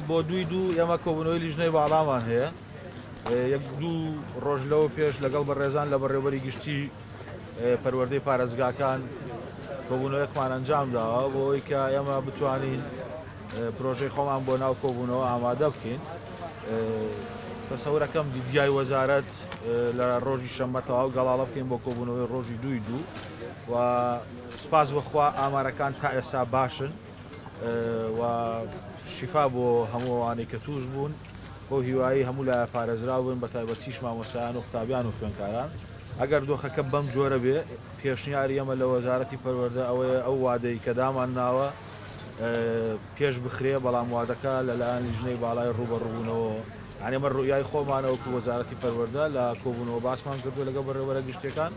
بۆ دوو ئێمە کۆبوونەوەی لیژنەی باڵامان هەیە یەک دوو ڕۆژ لەوە پێش لەگەڵ بەڕێزان لە بەڕێوەبەری گشتی پەروەردەی پارێزگاکان کۆبوونەوەیەکمان ئەنجام داوە بۆ ئەوەی کە ئێمە بتوانین پرۆژەی خۆمان بۆ ناو کۆبوونەوە ئامادە بکەین. تەسەورەکەم دیدگای وەزارەت لە ڕۆژی شەممە تەواو گەڵاڵە بکەین بۆ کۆبوونەوەی ڕۆژی دوو و سپاس بەخوا ئامارەکان تا ئێستا باشن و شیفا بۆ هەموو ئەوانەی کە توش بوون بۆ هیوایی هەموو لای پارێزرا بوون بە تایبەتیش مامۆستایان و قوتابیان و خوێندکاران. ئەگەر دۆخەکە بەم جۆرە بێ پێشنیاری ئەمە لە وەزارەتی پەروەردە ئەوەیە ئەو وادەی کە دامان ناوە پێش بخرێ بەڵام وادەکە لەلایەن لیژنەی باڵای ڕوبەڕووبوونەوە ئەمە ڕوویای خۆمانەوەکو وەزارەتی پەروەردە لە کۆبوونەوە باسمان کردو لەگە بەڕێوەبەرە گشتەکان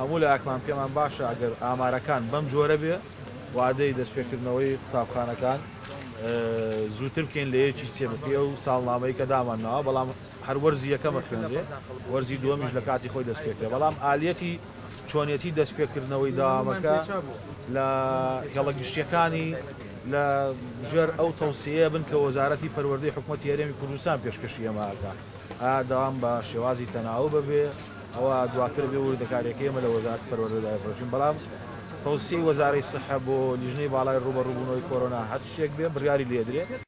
هەموو لایەکمان پێمان باشە ئەگەر ئامارەکان بەم جۆرە بێ وادەی دەستپێکردنەوەی قوتابخانەکان زووتر بکەین لە یەکی سێبقی و ساڵنامەی کە دامانناوە بەڵام هەر وەرزی یەکەمە خوێنرێ وەرزی دووەمیش لە کاتی خۆی دەستپێکرێ بەڵام ئالەتی چۆنیەتی دەستپێکردنەوەی داوامەکە لە گەڵە گشتیەکانی لە ژێر ئەو تەوسیەیە بن کە وەزارەتی پەروەردەی حکوومەتی هەرێمی کوردستان پێشکەشی ئەماکە داوام بە شێوازی تەناو ببێ ئەوە دواتر بێ وردەکارێکی ئێمە لە وەزارەت پەروەردەدای فرۆشین بەڵام تەوسیەی وەزارەی سەحە بۆ لیژنەی باڵای ڕوبەڕووبوونەوەی کۆرۆنا هەر شتێک بێ بڕیاری لێدرێت.